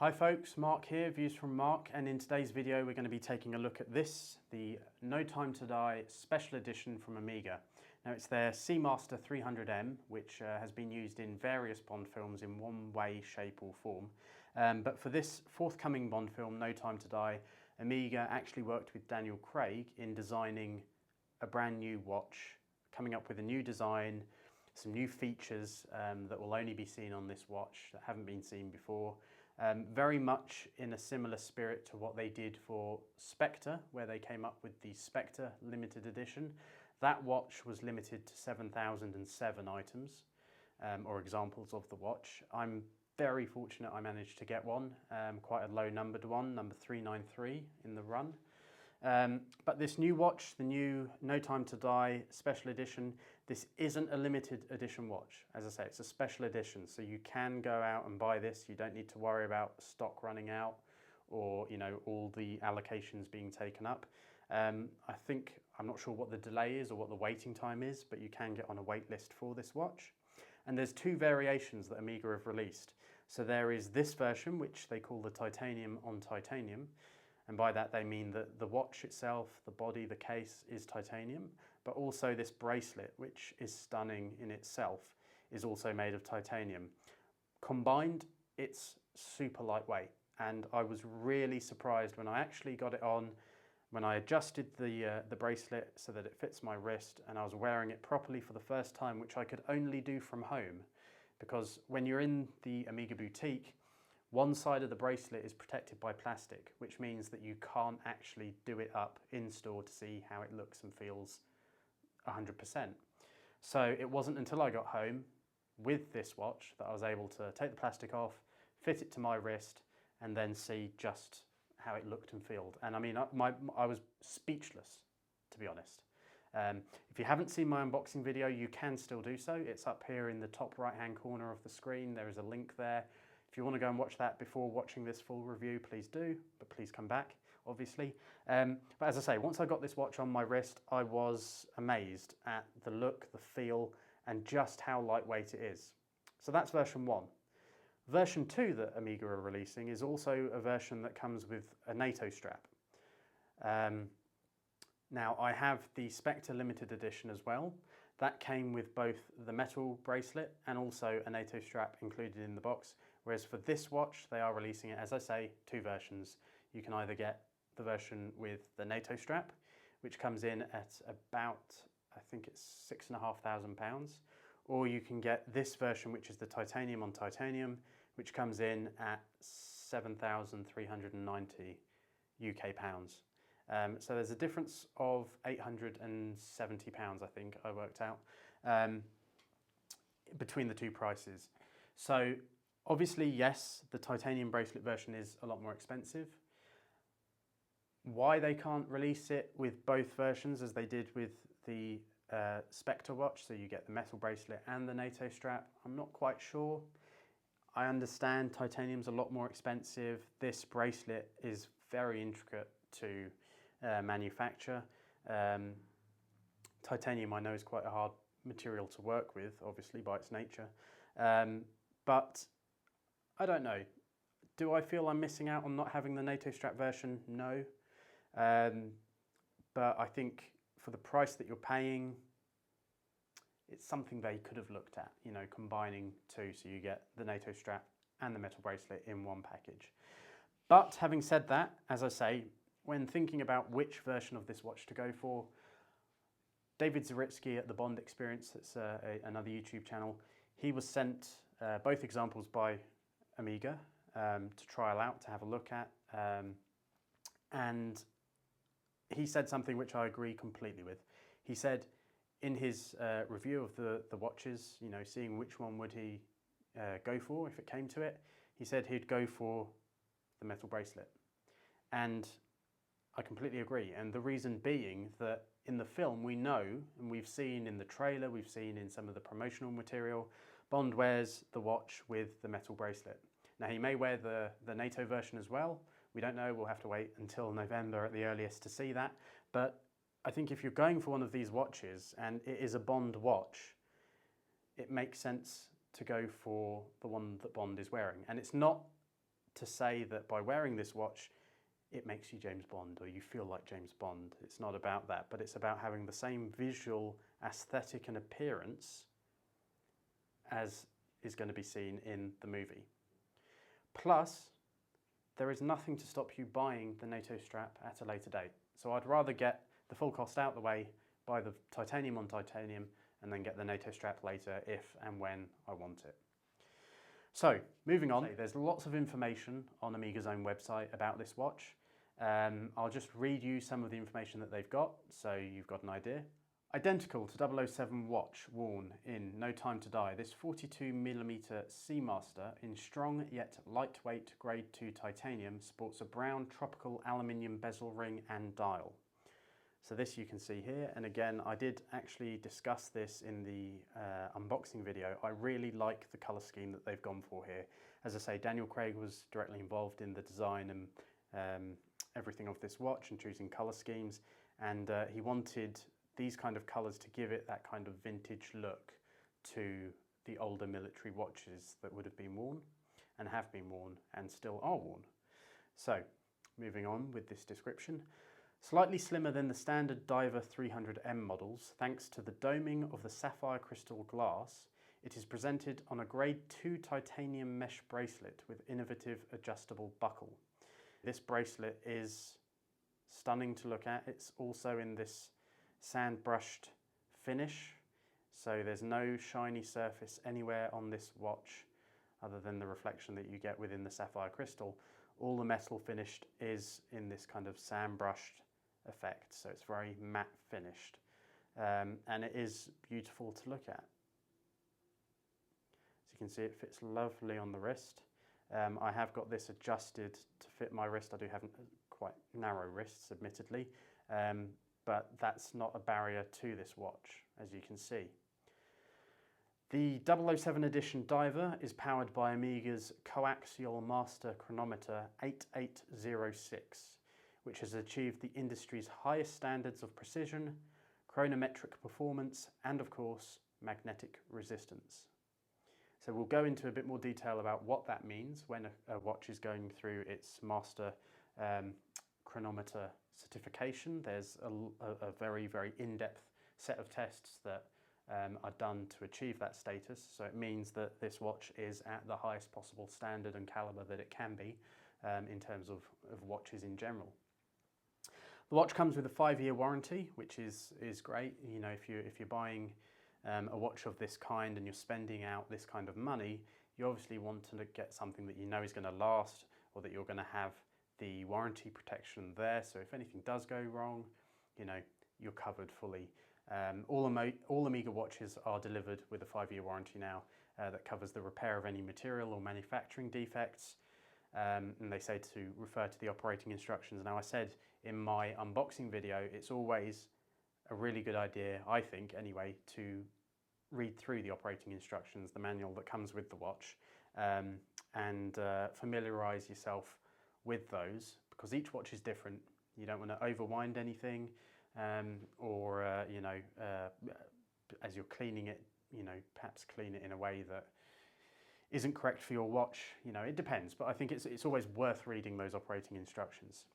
Hi folks, Mark here, Views from Mark, and in today's video we're going to be taking a look at this, the No Time to Die Special Edition from Amiga. Now it's their Seamaster 300M, which has been used in various Bond films in one way, shape or form. But for this forthcoming Bond film, No Time to Die, Amiga actually worked with Daniel Craig in designing a brand new watch, coming up with a new design, some new features that will only be seen on this watch that haven't been seen before. Very much in a similar spirit to what they did for Spectre, where they came up with the Spectre limited edition. That watch was limited to 7,007 items, or examples of the watch. I'm very fortunate I managed to get one, quite a low numbered one, number 393 in the run. But this new watch, the new No Time to Die Special Edition, this isn't a limited edition watch. As I say, it's a special edition, so you can go out and buy this. You don't need to worry about stock running out or, you know, all the allocations being taken up. I'm not sure what the delay is or what the waiting time is, but you can get on a wait list for this watch. And there's two variations that Amiga have released. So there is this version, which they call the titanium on titanium. And by that they mean that the watch itself, the body, the case is titanium, but also this bracelet, which is stunning in itself, is also made of titanium. Combined, it's super lightweight, and I was really surprised when I actually got it on, when I adjusted the bracelet so that it fits my wrist, and I was wearing it properly for the first time, which I could only do from home, because when you're in the Amiga boutique, one side of the bracelet is protected by plastic, which means that you can't actually do it up in store to see how it looks and feels 100%. So it wasn't until I got home with this watch that I was able to take the plastic off, fit it to my wrist, and then see just how it looked and felt. And I mean, I was speechless, to be honest. If you haven't seen my unboxing video, you can still do so. It's up here in the top right-hand corner of the screen. There is a link there. If you want to go and watch that before watching this full review, please do, but please come back, obviously. But as I say, once I got this watch on my wrist, I was amazed at the look, the feel, and just how lightweight it is. So that's version 1. Version 2 that Amiga are releasing is also a version that comes with a NATO strap. Now, I have the Spectre limited edition as well. That came with both the metal bracelet and also a NATO strap included in the box. Whereas for this watch, they are releasing it, as I say, 2 versions. You can either get the version with the NATO strap, which comes in at about, I think it's £6,500, or you can get this version, which is the titanium on titanium, which comes in at 7,390 UK pounds. So there's a difference of £870, I think I worked out, between the two prices. So obviously, yes, the titanium bracelet version is a lot more expensive. Why they can't release it with both versions as they did with the Spectre watch, so you get the metal bracelet and the NATO strap, I'm not quite sure. I understand titanium's a lot more expensive. This bracelet is very intricate to manufacture. Titanium, I know, is quite a hard material to work with, obviously, by its nature. But I don't know. Do I feel I'm missing out on not having the NATO strap version? No. But I think for the price that you're paying, it's something they could have looked at, you know, combining two so you get the NATO strap and the metal bracelet in one package. But having said that, as I say, when thinking about which version of this watch to go for, David Zaritsky at the Bond Experience, that's another YouTube channel, he was sent both examples by Amiga to trial out, to have a look at, and he said something which I agree completely with. He said in his review of the watches, you know, seeing which one would he go for if it came to it, he said he'd go for the metal bracelet. And I completely agree, and the reason being that in the film we know, and we've seen in the trailer, we've seen in some of the promotional material, Bond wears the watch with the metal bracelet. Now he may wear the NATO version as well, we don't know, we'll have to wait until November at the earliest to see that, but I think if you're going for one of these watches and it is a Bond watch, it makes sense to go for the one that Bond is wearing. And it's not to say that by wearing this watch, it makes you James Bond or you feel like James Bond. It's not about that, but it's about having the same visual aesthetic and appearance as is going to be seen in the movie. Plus, there is nothing to stop you buying the NATO strap at a later date. So I'd rather get the full cost out the way, buy the titanium on titanium, and then get the NATO strap later if and when I want it. So, moving on, there's lots of information on Omega's own website about this watch. I'll just read you some of the information that they've got, so you've got an idea. Identical to 007 watch worn in No Time to Die, this 42mm Seamaster in strong yet lightweight grade 2 titanium sports a brown tropical aluminium bezel ring and dial. So this you can see here, and again I did actually discuss this in the unboxing video. I really like the colour scheme that they've gone for here. As I say, Daniel Craig was directly involved in the design and everything of this watch and choosing colour schemes, and he wanted these kind of colours to give it that kind of vintage look to the older military watches that would have been worn and have been worn and still are worn. So, moving on with this description. Slightly slimmer than the standard Diver 300M models, thanks to the doming of the sapphire crystal glass, it is presented on a grade 2 titanium mesh bracelet with innovative adjustable buckle. This bracelet is stunning to look at. It's also in this sand brushed finish, so there's no shiny surface anywhere on this watch other than the reflection that you get within the sapphire crystal. All the metal finished is in this kind of sand brushed effect, so it's very matte finished, and it is beautiful to look at. As you can see, it fits lovely on the wrist. I have got this adjusted to fit my wrist. I do have quite narrow wrists, admittedly, but that's not a barrier to this watch, as you can see. The 007 Edition Diver is powered by Omega's coaxial master chronometer 8806, which has achieved the industry's highest standards of precision, chronometric performance, and of course, magnetic resistance. So we'll go into a bit more detail about what that means when a watch is going through its master chronometer certification. There's a very, very in-depth set of tests that are done to achieve that status. So it means that this watch is at the highest possible standard and caliber that it can be in terms of watches in general. The watch comes with a 5-year warranty, which is great. You know, if you're buying a watch of this kind and you're spending out this kind of money, you obviously want to get something that you know is going to last, or that you're going to have the warranty protection there. So if anything does go wrong, you know, you're covered fully. All Omega watches are delivered with a 5-year warranty now that covers the repair of any material or manufacturing defects. And they say to refer to the operating instructions. Now, I said in my unboxing video, it's always a really good idea, I think anyway, to read through the operating instructions, the manual that comes with the watch, and familiarise yourself with those, because each watch is different. You don't want to overwind anything, or you know, as you're cleaning it, you know, perhaps clean it in a way that isn't correct for your watch. You know, it depends, but I think it's always worth reading those operating instructions.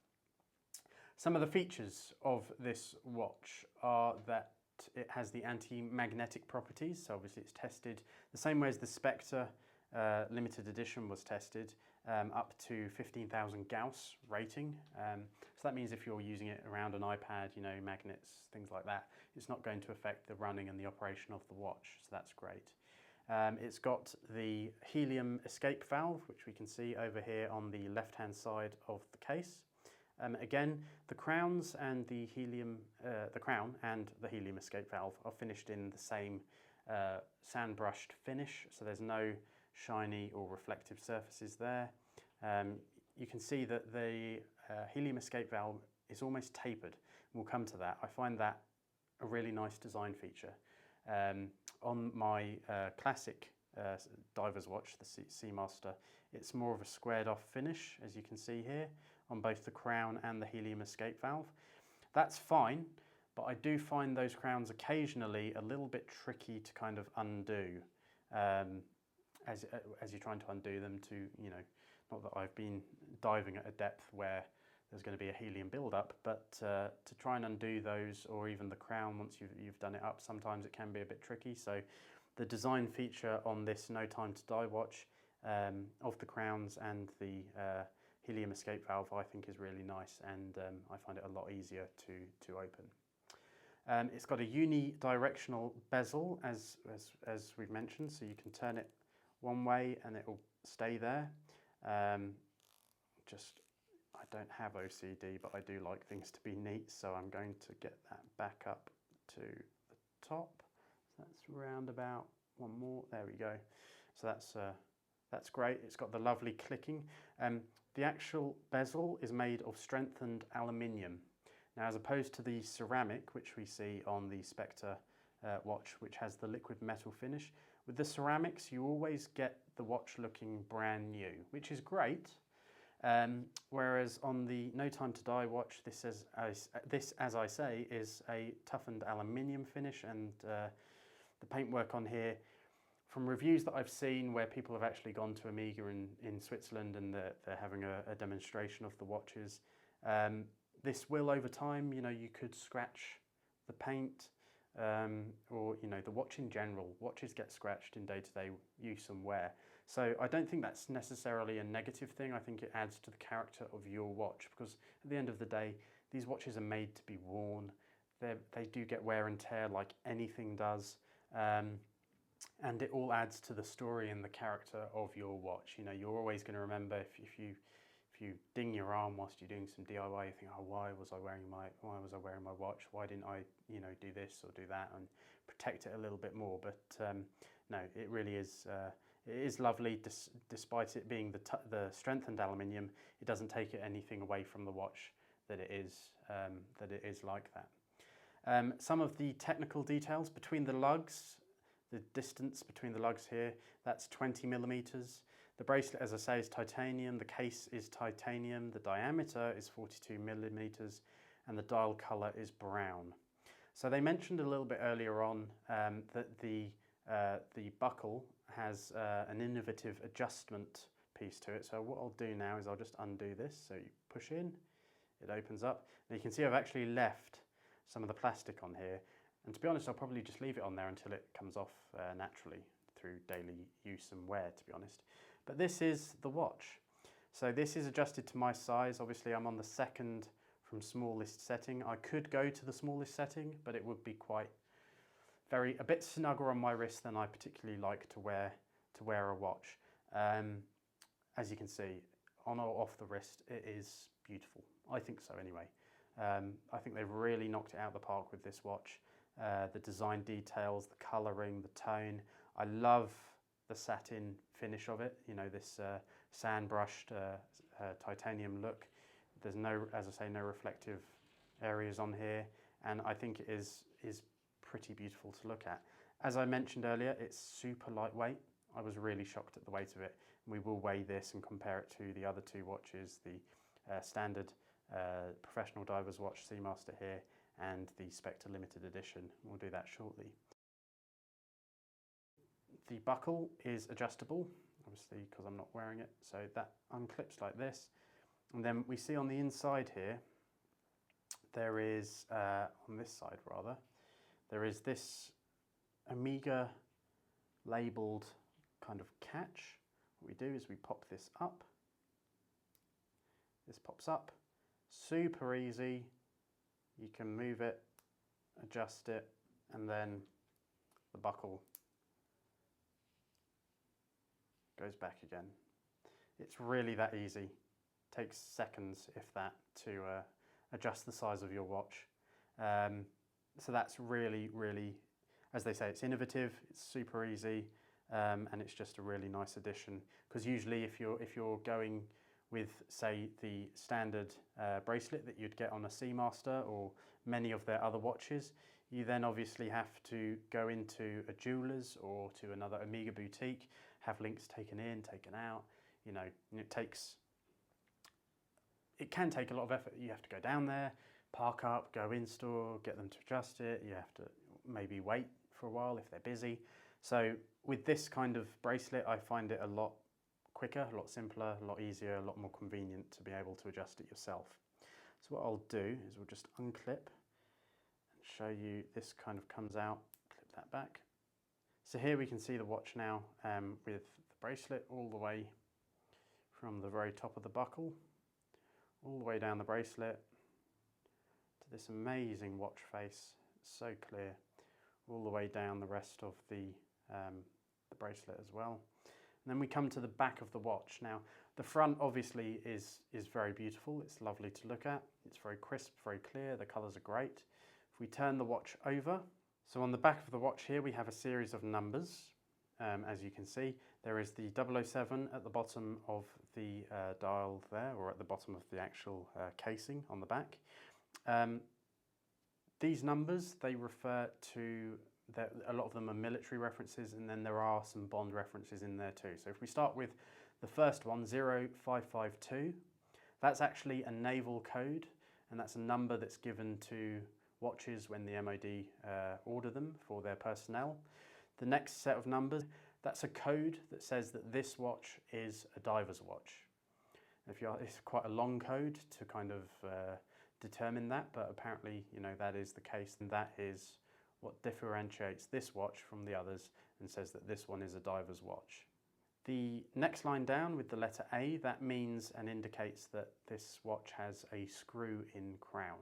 Some of the features of this watch are that it has the anti-magnetic properties, so obviously it's tested the same way as the Spectre limited edition was tested, up to 15,000 Gauss rating. So that means if you're using it around an iPad, you know, magnets, things like that, it's not going to affect the running and the operation of the watch, so that's great. It's got the helium escape valve, which we can see over here on the left-hand side of the case. Again, the crowns and the crown and the helium escape valve are finished in the same sand brushed finish, so there's no shiny or reflective surfaces there. You can see that the helium escape valve is almost tapered. We'll come to that. I find that a really nice design feature. On my classic diver's watch, the Seamaster, it's more of a squared off finish, as you can see here, on both the crown and the helium escape valve. That's fine, but I do find those crowns occasionally a little bit tricky to kind of undo, as you're trying to undo them to, you know, Not that I've been diving at a depth where there's going to be a helium build-up, but to try and undo those, or even the crown once you've done it up, sometimes it can be a bit tricky. So the design feature on this No Time to Die watch of the crowns and the helium escape valve, I think is really nice, and I find it a lot easier to open. It's got a unidirectional bezel, as we've mentioned, so you can turn it one way and it will stay there. I don't have OCD, but I do like things to be neat, so I'm going to get that back up to the top. So that's round about one more. There we go. So that's great. It's got the lovely clicking. The actual bezel is made of strengthened aluminium. Now, as opposed to the ceramic, which we see on the Spectre watch, which has the liquid metal finish, with the ceramics, you always get the watch looking brand new, which is great. Whereas on the No Time to Die watch, this, as I say, is a toughened aluminium finish, and the paintwork on here, from reviews that I've seen where people have actually gone to Omega in Switzerland and they're having a demonstration of the watches, this will, over time, you could scratch the paint, or the watch in general. Watches get scratched in day-to-day use and wear. So I don't think that's necessarily a negative thing. I think it adds to the character of your watch, because at the end of the day, these watches are made to be worn. They do get wear and tear like anything does, and it all adds to the story and the character of your watch. You're always going to remember if you ding your arm whilst you're doing some DIY, you think, oh, why was I wearing my watch? Why didn't I do this or do that, and protect it a little bit more? But no, it really is. It is lovely, despite it being the strengthened aluminium. It doesn't take anything away from the watch that it is like that. Some of the technical details between the lugs, the distance between the lugs here, that's 20 millimeters. The bracelet, as I say, is titanium. The case is titanium. The diameter is 42 millimeters, and the dial color is brown. So they mentioned a little bit earlier on that the buckle has an innovative adjustment piece to it. So what I'll do now is I'll just undo this. So you push in, it opens up. And you can see I've actually left some of the plastic on here. And to be honest, I'll probably just leave it on there until it comes off naturally through daily use and wear, to be honest. But this is the watch. So this is adjusted to my size. Obviously, I'm on the second from smallest setting. I could go to the smallest setting, but it would be a bit snugger on my wrist than I particularly like to wear a watch. As you can see, on or off the wrist, it is beautiful. I think so anyway. I think they've really knocked it out of the park with this watch. The design details, the colouring, the tone. I love the satin finish of it, this sand brushed titanium look. There's as I say, no reflective areas on here, and I think it is pretty beautiful to look at. As I mentioned earlier, it's super lightweight. I was really shocked at the weight of it. We will weigh this and compare it to the other two watches, the standard professional diver's watch Seamaster here and the Spectre limited edition. We'll do that shortly. The buckle is adjustable, obviously, because I'm not wearing it, so that unclips like this. And then we see on the inside here, there is, on this side rather, there is this Omega labelled kind of catch. What we do is we pop this up. This pops up, super easy. You can move it, adjust it, and then the buckle goes back again. It's really that easy. Takes seconds, if that, to adjust the size of your watch. So that's really, as they say, it's innovative, it's super easy, and it's just a really nice addition. Because usually if you're going with, say, the standard bracelet that you'd get on a Seamaster or many of their other watches, you then obviously have to go into a jeweller's or to another Omega boutique, have links taken in, taken out. It can take a lot of effort. You have to go down there, park up, go in store, get them to adjust it. You have to maybe wait for a while if they're busy. So with this kind of bracelet, I find it a lot quicker, a lot simpler, a lot easier, a lot more convenient to be able to adjust it yourself. So what I'll do is we'll just unclip and show you. This kind of comes out, clip that back. So here we can see the watch now with the bracelet all the way from the very top of the buckle, all the way down the bracelet to this amazing watch face, so clear, all the way down the rest of the bracelet as well. And then we come to the back of the watch. Now the front obviously is very beautiful, it's lovely to look at, it's very crisp, very clear, the colours are great. If we turn the watch over, so on the back of the watch here we have a series of numbers. As you can see, there is the 007 at the bottom of the dial there, or at the bottom of the actual casing on the back. These numbers, they refer to, a lot of them are military references, and then there are some Bond references in there too. So if we start with the first one, 0552, that's actually a naval code, and that's a number that's given to watches when the MOD order them for their personnel. The next set of numbers, that's a code that says that this watch is a diver's watch. It's quite a long code to kind of determine that, but apparently, you know, that is the case, and that is what differentiates this watch from the others and says that this one is a diver's watch. The next line down with the letter A, that means and indicates that this watch has a screw-in crown.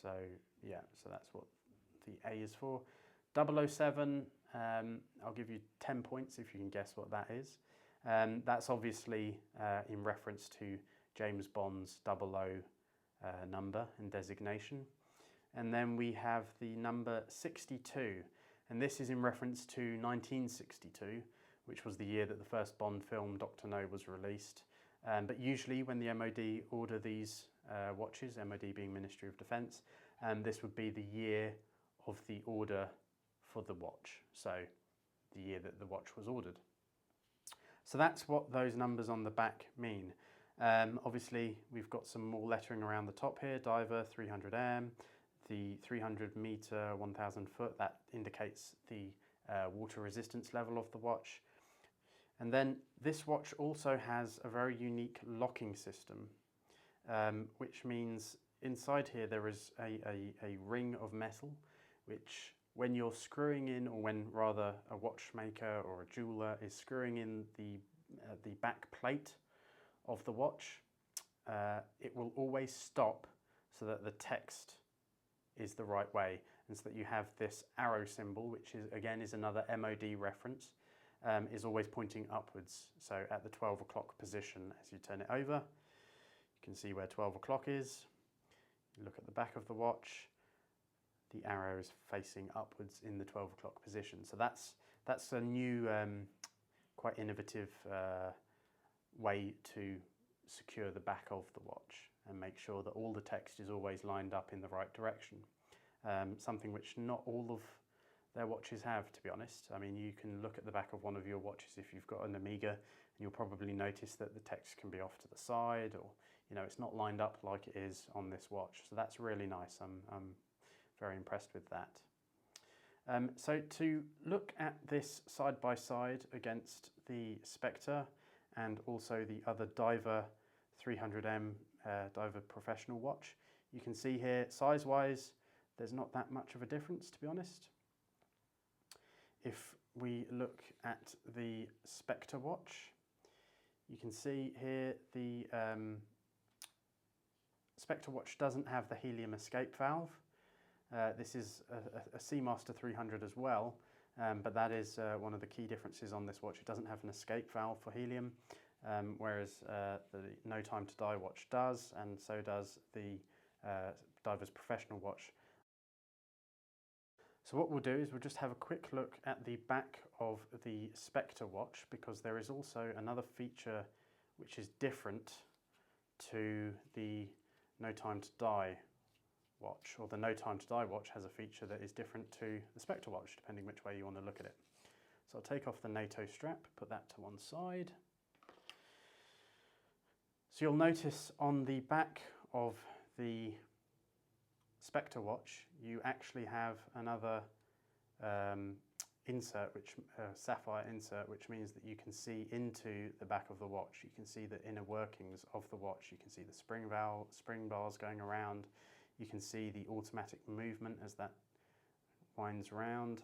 So that's what the A is for. 007, I'll give you 10 points if you can guess what that is. That's obviously in reference to James Bond's 00 number and designation. And then we have the number 62, and this is in reference to 1962, which was the year that the first Bond film, Dr. No, was released. But usually when the MOD order these watches, MOD being Ministry of Defence, this would be the year of the order for the watch, so the year that the watch was ordered. So that's what those numbers on the back mean. Obviously we've got some more lettering around the top here, diver 300M, the 300 meter 1000 foot, that indicates the water resistance level of the watch. And then this watch also has a very unique locking system, which means inside here there is a ring of metal, which when you're screwing in, or when rather a watchmaker or a jeweler is screwing in the back plate of the watch, it will always stop so that the text is the right way, and so that you have this arrow symbol, which is again is another MOD reference, is always pointing upwards. So at the 12 o'clock position, as you turn it over, you can see where 12 o'clock is. You look at the back of the watch, the arrow is facing upwards in the 12 o'clock position. So that's a new, quite innovative way to secure the back of the watch and make sure that all the text is always lined up in the right direction. Something which not all of their watches have, to be honest. I mean, you can look at the back of one of your watches if you've got an Omega, and you'll probably notice that the text can be off to the side, or you know, it's not lined up like it is on this watch. So that's really nice. I'm very impressed with that. So to look at this side by side against the Spectre and also the other Diver 300M Diver Professional watch, you can see here size-wise there's not that much of a difference, to be honest. If we look at the Spectre watch, you can see here the Spectre watch doesn't have the helium escape valve. This is a Seamaster 300 as well, but that is one of the key differences on this watch. It doesn't have an escape valve for helium, whereas the No Time to Die watch does, and so does the Diver's Professional watch. So what we'll do is we'll just have a quick look at the back of the Spectre watch, because there is also another feature which is different to the No Time to Die watch, or the No Time to Die watch has a feature that is different to the Spectre watch, depending which way you want to look at it. So I'll take off the NATO strap, put that to one side. So you'll notice on the back of the Spectre watch, you actually have another insert, which sapphire insert, which means that you can see into the back of the watch. You can see the inner workings of the watch. You can see the spring bars going around. You can see the automatic movement as that winds round,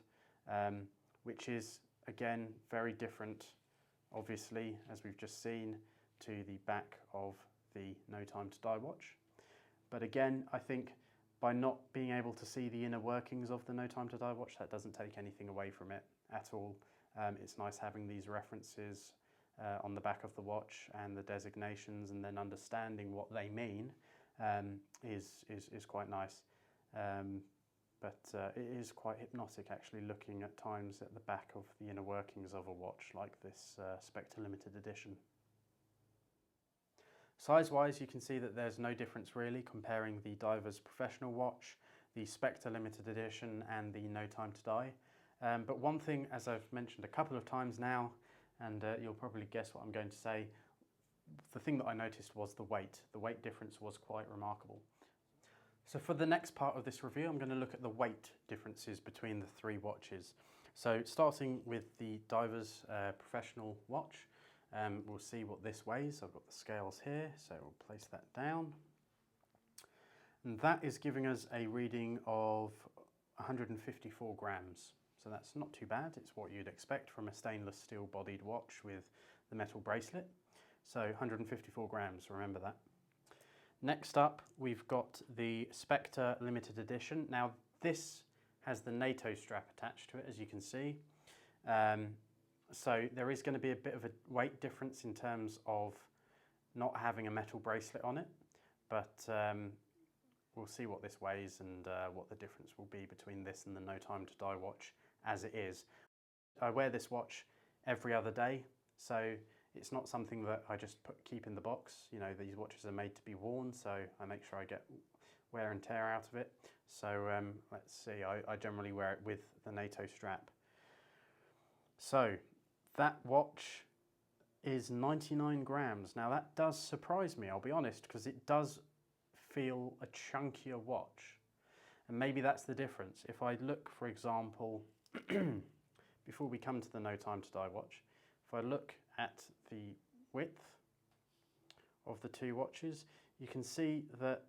which is again very different, obviously, as we've just seen, to the back of the No Time to Die watch. But again, I think by not being able to see the inner workings of the No Time to Die watch, that doesn't take anything away from it at all. It's nice having these references on the back of the watch and the designations, and then understanding what they mean is quite nice. But it is quite hypnotic actually looking at times at the back of the inner workings of a watch like this Spectre Limited Edition. Size-wise, you can see that there's no difference really comparing the Diver's Professional watch, the Spectre Limited Edition and the No Time to Die. But one thing, as I've mentioned a couple of times now, and you'll probably guess what I'm going to say, the thing that I noticed was the weight. The weight difference was quite remarkable. So for the next part of this review, I'm going to look at the weight differences between the three watches. So starting with the Diver's Professional watch, we'll see what this weighs. I've got the scales here, so we'll place that down. And that is giving us a reading of 154 grams. So that's not too bad. It's what you'd expect from a stainless steel bodied watch with the metal bracelet. So 154 grams, remember that. Next up, we've got the Spectre Limited Edition. Now this has the NATO strap attached to it, as you can see. So there is going to be a bit of a weight difference in terms of not having a metal bracelet on it, but we'll see what this weighs and what the difference will be between this and the No Time to Die watch as it is. I wear this watch every other day, so it's not something that I just keep in the box. You know, these watches are made to be worn, so I make sure I get wear and tear out of it. So let's see, I generally wear it with the NATO strap. So that watch is 99 grams. Now that does surprise me, I'll be honest, because it does feel a chunkier watch. And maybe that's the difference. If I look, for example, before we come to the No Time to Die watch, if I look at the width of the two watches, you can see that,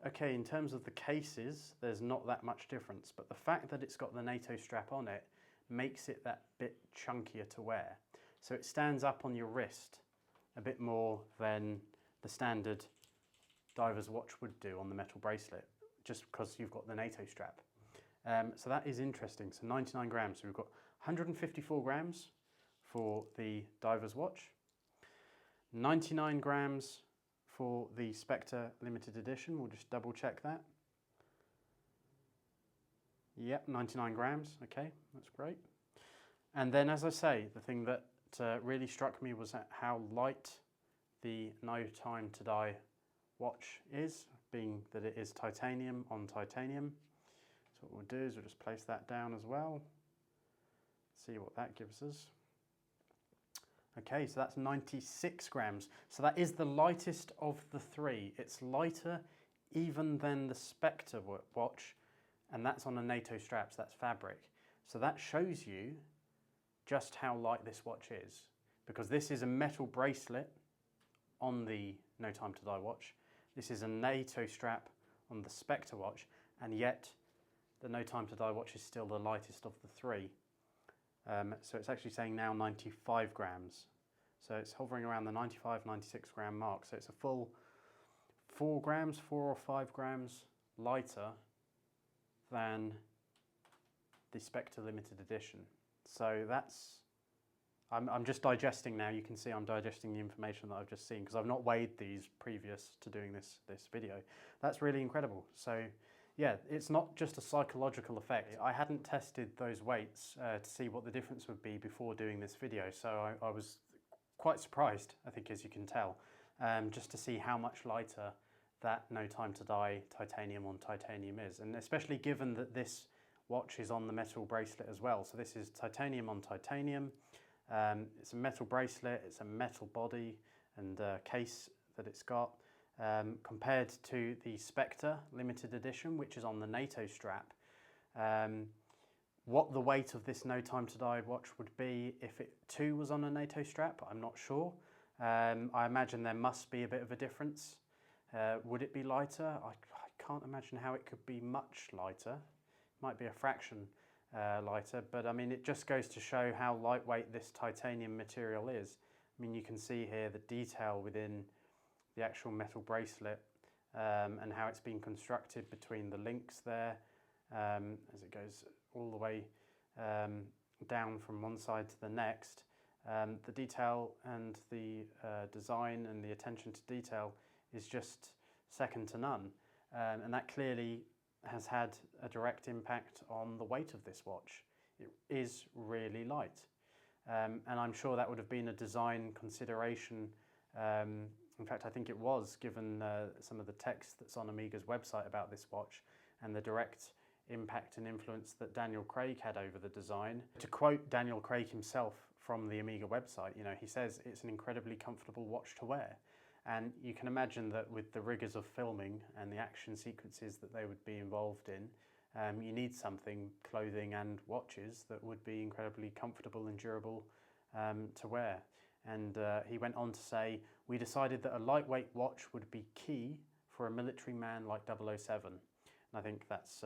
okay, in terms of the cases, there's not that much difference, but the fact that it's got the NATO strap on it makes it that bit chunkier to wear. So it stands up on your wrist a bit more than the standard diver's watch would do on the metal bracelet, just because you've got the NATO strap. So that is interesting. So 99 grams. So we've got 154 grams for the diver's watch, 99 grams for the Spectre Limited Edition. We'll just double check that. Yep, 99 grams. Okay, that's great. And then, as I say, the thing that really struck me was how light the No Time to Die watch is, being that it is titanium on titanium. So what we'll do is we'll just place that down as well. See what that gives us. Okay, so that's 96 grams. So that is the lightest of the three. It's lighter even than the Spectre watch, and that's on a NATO strap, so that's fabric. So that shows you just how light this watch is, because this is a metal bracelet on the No Time to Die watch. This is a NATO strap on the Spectre watch, and yet the No Time to Die watch is still the lightest of the three. So it's actually saying now 95 grams. So it's hovering around the 95, 96 gram mark. So it's a full 4 or 5 grams lighter than the Spectre Limited Edition. So that's, I'm just digesting now. You can see I'm digesting the information that I've just seen, because I've not weighed these previous to doing this video. That's really incredible. So yeah, it's not just a psychological effect. I hadn't tested those weights to see what the difference would be before doing this video, so I was quite surprised, I think, as you can tell, just to see how much lighter that No Time to Die titanium on titanium is, and especially given that this watch is on the metal bracelet as well. So this is titanium on titanium. It's a metal bracelet, it's a metal body and case that it's got. Compared to the Spectre Limited Edition, which is on the NATO strap, What the weight of this No Time to Die watch would be if it too was on a NATO strap, I'm not sure. I imagine there must be a bit of a difference. Would it be lighter? I can't imagine how it could be much lighter. It might be a fraction lighter, but I mean, it just goes to show how lightweight this titanium material is. I mean, you can see here the detail within the actual metal bracelet and how it's been constructed between the links there as it goes all the way down from one side to the next. The detail and the design and the attention to detail is just second to none, and that clearly has had a direct impact on the weight of this watch. It is really light, and I'm sure that would have been a design consideration. In fact, I think it was, given some of the text that's on Amiga's website about this watch and the direct impact and influence that Daniel Craig had over the design. To quote Daniel Craig himself from the Amiga website, you know, he says it's an incredibly comfortable watch to wear. And you can imagine that with the rigors of filming and the action sequences that they would be involved in, you need something, clothing and watches, that would be incredibly comfortable and durable to wear. And he went on to say, "We decided that a lightweight watch would be key for a military man like 007. And I think that's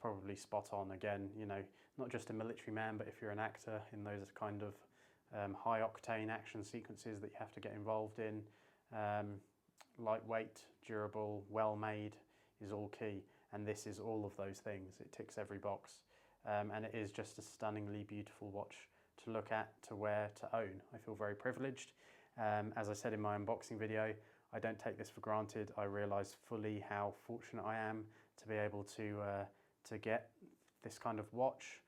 probably spot on. Again, you know, not just a military man, but if you're an actor in those kind of high octane action sequences that you have to get involved in, lightweight, durable, well made is all key. And this is all of those things. It ticks every box. And it is just a stunningly beautiful watch to look at, to wear, to own. I feel very privileged. As I said in my unboxing video, I don't take this for granted. I realise fully how fortunate I am to be able to get this kind of watch,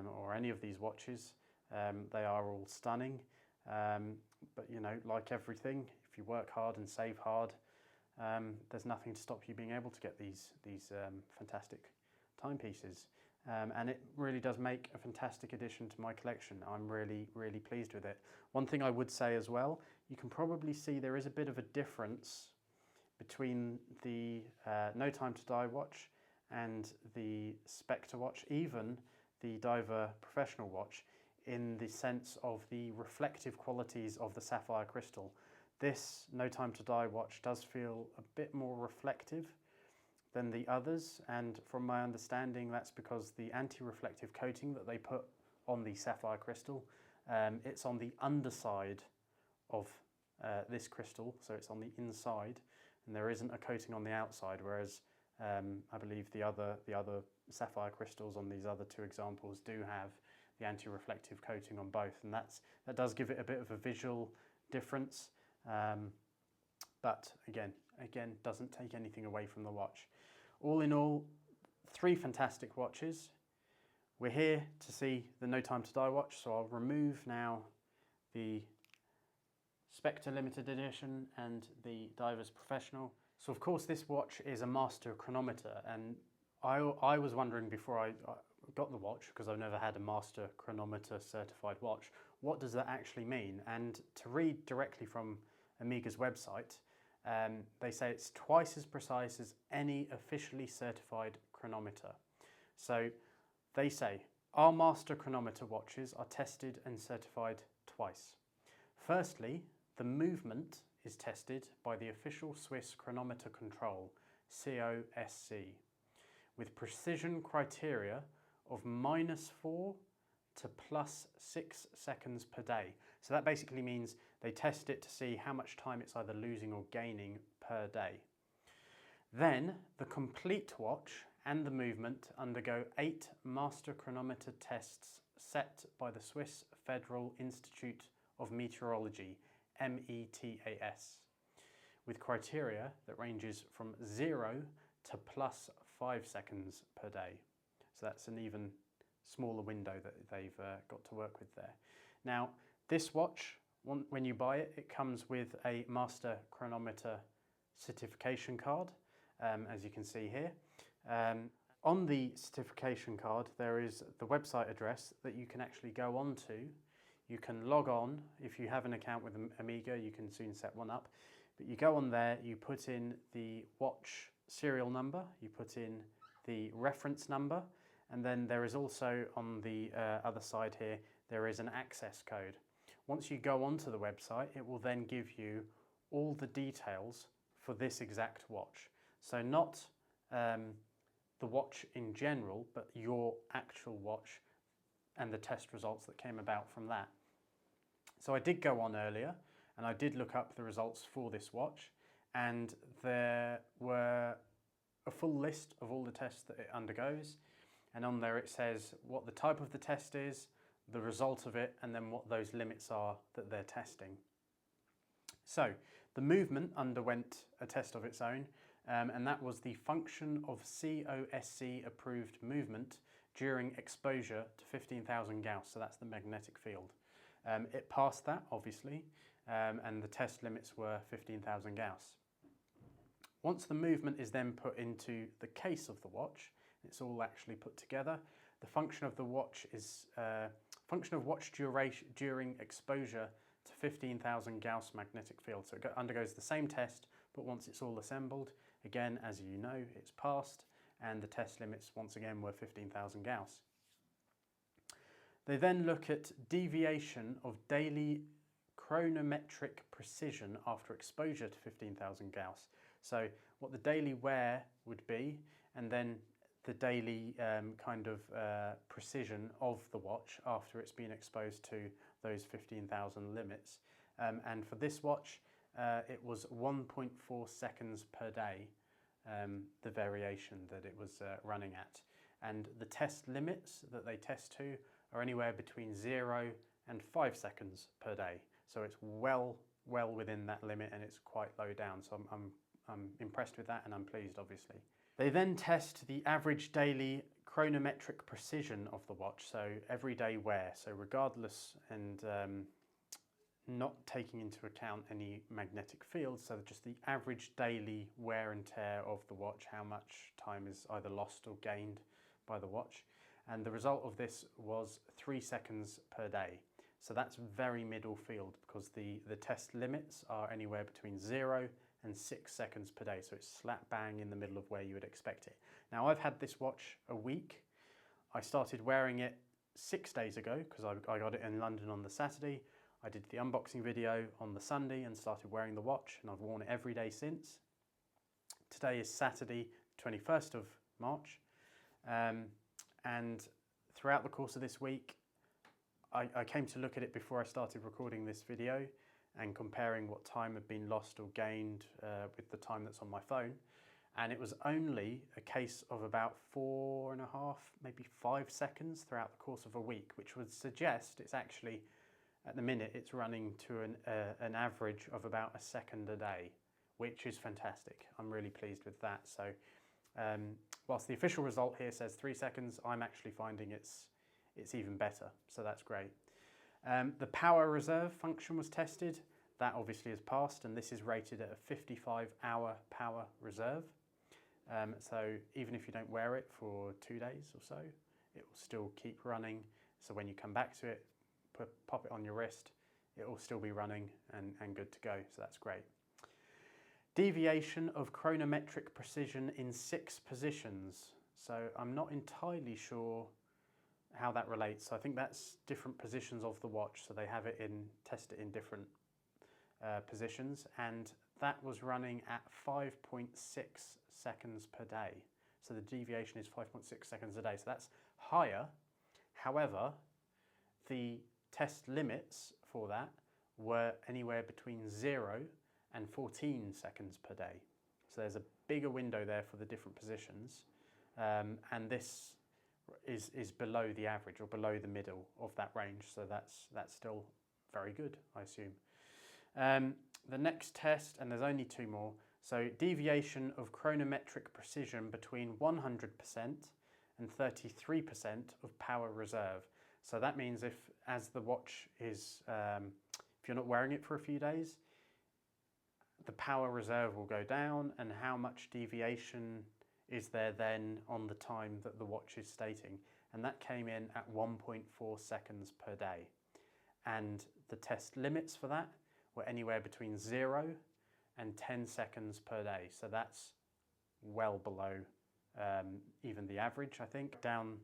or any of these watches. They are all stunning, but you know, like everything, if you work hard and save hard, there's nothing to stop you being able to get these fantastic timepieces. And it really does make a fantastic addition to my collection. I'm really, really pleased with it. One thing I would say as well, you can probably see there is a bit of a difference between the No Time to Die watch and the Spectre watch, even the Diver Professional watch, in the sense of the reflective qualities of the sapphire crystal. This No Time to Die watch does feel a bit more reflective than the others, and from my understanding that's because the anti-reflective coating that they put on the sapphire crystal, it's on the underside of this crystal, so it's on the inside, and there isn't a coating on the outside, whereas I believe the other sapphire crystals on these other two examples do have the anti-reflective coating on both, and that does give it a bit of a visual difference, but again doesn't take anything away from the watch. All in all, 3 fantastic watches. We're here to see the No Time to Die watch, so I'll remove now the Spectre Limited Edition and the Divers Professional. So of course this watch is a master chronometer, and I was wondering before I got the watch, because I've never had a master chronometer certified watch, what does that actually mean? And to read directly from Amiga's website, they say it's twice as precise as any officially certified chronometer. So they say, our master chronometer watches are tested and certified twice. Firstly, the movement is tested by the official Swiss Chronometer Control, COSC, with precision criteria of -4 to +6 seconds per day. So that basically means they test it to see how much time it's either losing or gaining per day. Then the complete watch and the movement undergo 8 master chronometer tests set by the Swiss Federal Institute of Meteorology, METAS, with criteria that ranges from 0 to +5 seconds per day. So that's an even smaller window that they've got to work with there. Now, this watch, when you buy it, it comes with a master chronometer certification card, as you can see here. On the certification card, there is the website address that you can actually go on to. You can log on. If you have an account with Amiga, you can soon set one up. But you go on there, you put in the watch serial number, you put in the reference number, And then there is also on the other side here, there is an access code. Once you go onto the website, it will then give you all the details for this exact watch. So not the watch in general, but your actual watch and the test results that came about from that. So I did go on earlier and I did look up the results for this watch, and there were a full list of all the tests that it undergoes, and on there it says what the type of the test is, the result of it, and then what those limits are that they're testing. So the movement underwent a test of its own, and that was the function of COSC approved movement during exposure to 15,000 Gauss, so that's the magnetic field. It passed that, obviously, and the test limits were 15,000 Gauss. Once the movement is then put into the case of the watch, it's all actually put together. The function of the watch is function of watch duration during exposure to 15,000 Gauss magnetic field. So it undergoes the same test, but once it's all assembled, again, as you know, it's passed, and the test limits once again were 15,000 Gauss. They then look at deviation of daily chronometric precision after exposure to 15,000 Gauss. So what the daily wear would be, and then the daily precision of the watch after it's been exposed to those 15,000 limits. And for this watch, it was 1.4 seconds per day, the variation that it was running at. And the test limits that they test to are anywhere between 0 and 5 seconds per day. So it's well within that limit, and it's quite low down. So I'm impressed with that, and I'm pleased, obviously. They then test the average daily chronometric precision of the watch, so everyday wear. So regardless, and not taking into account any magnetic fields, so just the average daily wear and tear of the watch, how much time is either lost or gained by the watch. And the result of this was 3 seconds per day. So that's very middle field, because the test limits are anywhere between 0 and 6 seconds per day. So it's slap bang in the middle of where you would expect it. Now, I've had this watch a week. I started wearing it 6 days ago because I got it in London on the Saturday. I did the unboxing video on the Sunday and started wearing the watch, and I've worn it every day since. Today is Saturday, 21st of March. And throughout the course of this week, I came to look at it before I started recording this video and comparing what time had been lost or gained with the time that's on my phone. And it was only a case of about 4.5, maybe 5 seconds throughout the course of a week, which would suggest it's actually, at the minute, it's running to an average of about a second a day, which is fantastic. I'm really pleased with that. So whilst the official result here says 3 seconds, I'm actually finding it's even better, so that's great. The power reserve function was tested. That obviously has passed, and this is rated at a 55-hour power reserve. So even if you don't wear it for 2 days or so, it will still keep running. So when you come back to it, pop it on your wrist, it will still be running and good to go, so that's great. Deviation of chronometric precision in 6 positions. So I'm not entirely sure how that relates. So I think that's different positions of the watch. So they have it test it in different positions, and that was running at 5.6 seconds per day. So the deviation is 5.6 seconds a day. So that's higher. However, the test limits for that were anywhere between 0 and 14 seconds per day. So there's a bigger window there for the different positions, and this is below the average or below the middle of that range. So that's still very good, I assume. The next test, and there's only 2 more, so deviation of chronometric precision between 100% and 33% of power reserve. So that means as the watch is, if you're not wearing it for a few days, the power reserve will go down, and how much deviation is there then on the time that the watch is stating. And that came in at 1.4 seconds per day. And the test limits for that were anywhere between 0 and 10 seconds per day. So that's well below even the average, I think. Down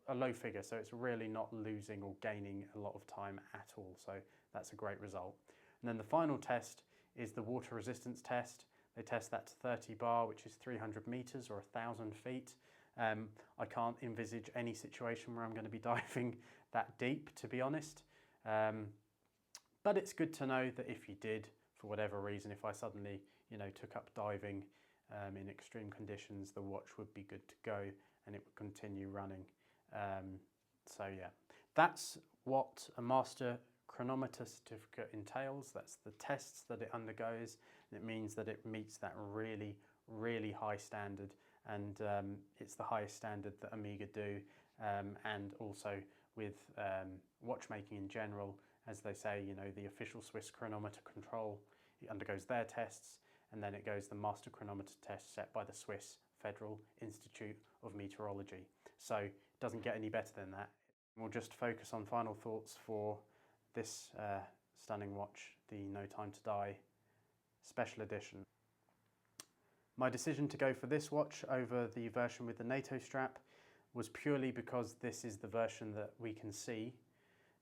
a low figure, so it's really not losing or gaining a lot of time at all, so that's a great result. And then the final test is the water resistance test. They test that to 30 bar, which is 300 meters or 1,000 feet. I can't envisage any situation where I'm going to be diving that deep, to be honest. But it's good to know that if you did, for whatever reason, if I suddenly, took up diving in extreme conditions, the watch would be good to go and it would continue running. So yeah, that's what a Master Chronometer certificate entails. That's the tests that it undergoes, and it means that it meets that really, really high standard, and it's the highest standard that Omega do, and also with watchmaking in general. As they say, the official Swiss chronometer control, it undergoes their tests, and then it goes the master chronometer test set by the Swiss Federal Institute of Meteorology. So it doesn't get any better than that. We'll just focus on final thoughts for this stunning watch, the No Time to Die Special Edition. My decision to go for this watch over the version with the NATO strap was purely because this is the version that we can see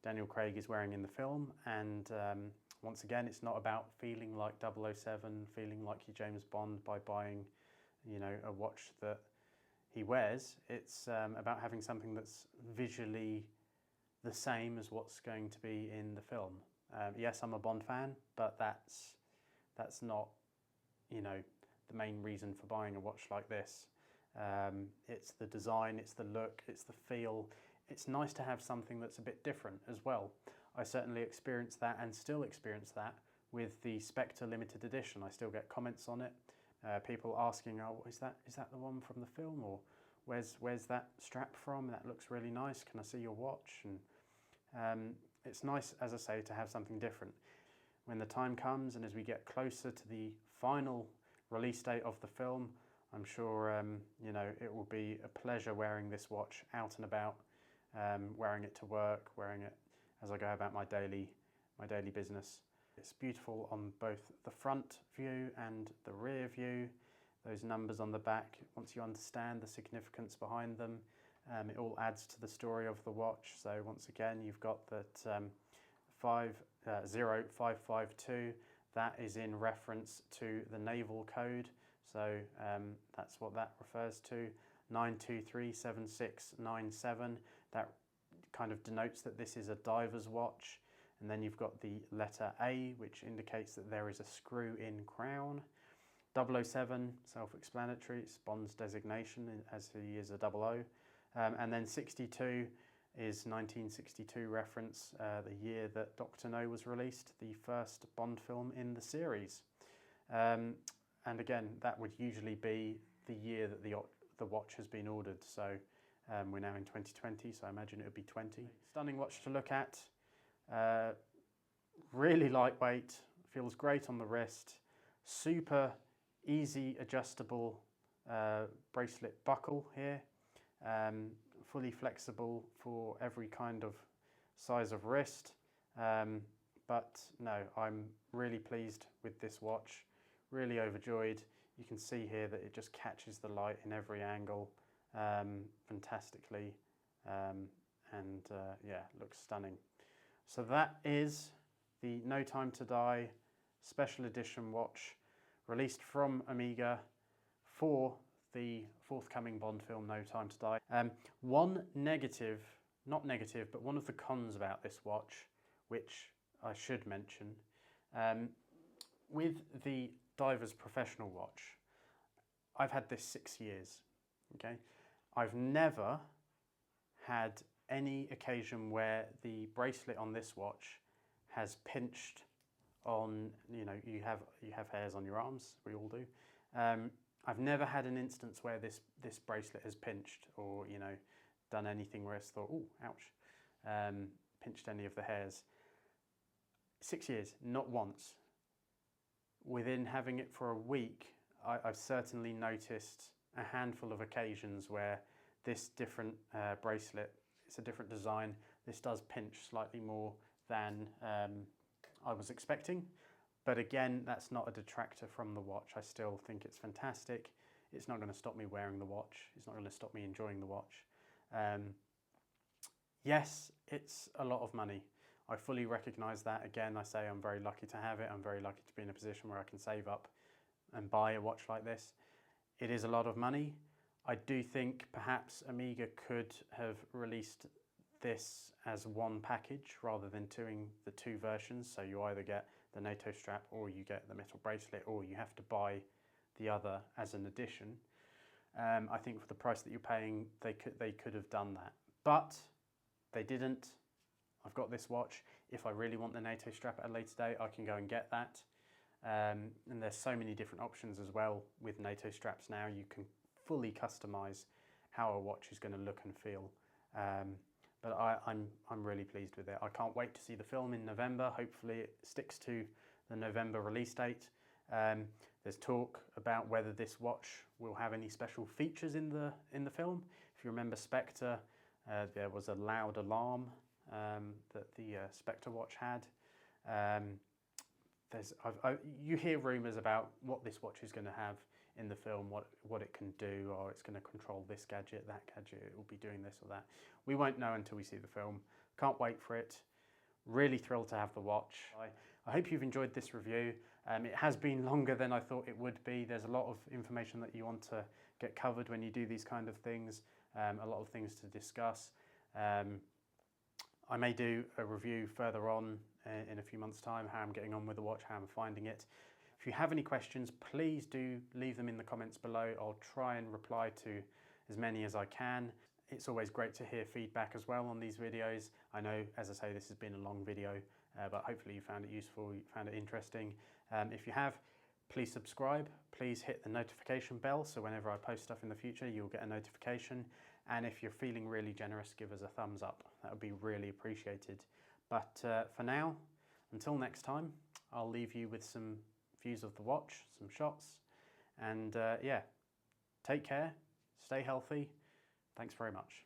Daniel Craig is wearing in the film, and once again, it's not about feeling like 007, feeling like you're James Bond by buying, a watch that he wears. It's about having something that's visually the same as what's going to be in the film. Yes, I'm a Bond fan, but that's not, the main reason for buying a watch like this. It's the design, it's the look, it's the feel. It's nice to have something that's a bit different as well. I certainly experienced that and still experience that with the Spectre limited edition. I still get comments on it. People asking, "Oh, is that the one from the film, or where's that strap from? That looks really nice. Can I see your watch?" And it's nice, as I say, to have something different. When the time comes and as we get closer to the final release date of the film, I'm sure it will be a pleasure wearing this watch out and about, wearing it to work, wearing it as I go about my daily business. It's beautiful on both the front view and the rear view. Those numbers on the back, once you understand the significance behind them, it all adds to the story of the watch. So once again, you've got that 0552. That is in reference to the naval code. So that's what that refers to. 9237697. That kind of denotes that this is a diver's watch. And then you've got the letter A, which indicates that there is a screw-in crown. 007, self-explanatory, it's Bond's designation as he is a 00. And then 62 is 1962 reference, the year that Dr. No was released, the first Bond film in the series. And again, that would usually be the year that the watch has been ordered. So we're now in 2020, so I imagine it would be 20. Stunning watch to look at. Really lightweight, feels great on the wrist. Super easy adjustable bracelet buckle here. Fully flexible for every kind of size of wrist. But no, I'm really pleased with this watch. Really overjoyed. You can see here that it just catches the light in every angle fantastically, and yeah, looks stunning. So that is the No Time to Die Special Edition watch, released from Omega for the forthcoming Bond film No Time to Die. One negative, not negative, but one of the cons about this watch, which I should mention, with the Diver's Professional watch, I've had this 6 years, okay? I've never had any occasion where the bracelet on this watch has pinched on, you have hairs on your arms, we all do. I've never had an instance where this bracelet has pinched or, done anything where it's thought, oh, ouch, pinched any of the hairs. 6 years, not once. Within having it for a week, I've certainly noticed a handful of occasions where this different bracelet, it's a different design, this does pinch slightly more than I was expecting. But again, that's not a detractor from the watch. I still think it's fantastic. It's not going to stop me wearing the watch. It's not going to stop me enjoying the watch. Yes, it's a lot of money. I fully recognise that. Again, I say I'm very lucky to have it. I'm very lucky to be in a position where I can save up and buy a watch like this. It is a lot of money. I do think perhaps Omega could have released this as one package rather than doing the two versions. So you either get the NATO strap or you get the metal bracelet, or you have to buy the other as an addition. I think for the price that you're paying, they could have done that, but they didn't. I've got this watch. If I really want the NATO strap at a later date, I can go and get that. And there's so many different options as well with NATO straps now. You can fully customize how a watch is going to look and feel. But I'm really pleased with it. I can't wait to see the film in November. Hopefully it sticks to the November release date. There's talk about whether this watch will have any special features in the film. If you remember Spectre, there was a loud alarm that the Spectre watch had. You hear rumours about what this watch is going to have in the film, what it can do, or it's going to control this gadget, that gadget, it will be doing this or that. We won't know until we see the film. Can't wait for it. Really thrilled to have the watch. I hope you've enjoyed this review. It has been longer than I thought it would be. There's a lot of information that you want to get covered when you do these kind of things, a lot of things to discuss. I may do a review further on in a few months' time, how I'm getting on with the watch, how I'm finding it. If you have any questions, please do leave them in the comments below. I'll try and reply to as many as I can. It's always great to hear feedback as well on these videos. I know, as I say, this has been a long video, but hopefully you found it useful, you found it interesting. If you have, please subscribe. Please hit the notification bell so whenever I post stuff in the future, you'll get a notification. And if you're feeling really generous, give us a thumbs up. That would be really appreciated. But for now, until next time, I'll leave you with some views of the watch, some shots, and yeah, take care, stay healthy. Thanks very much.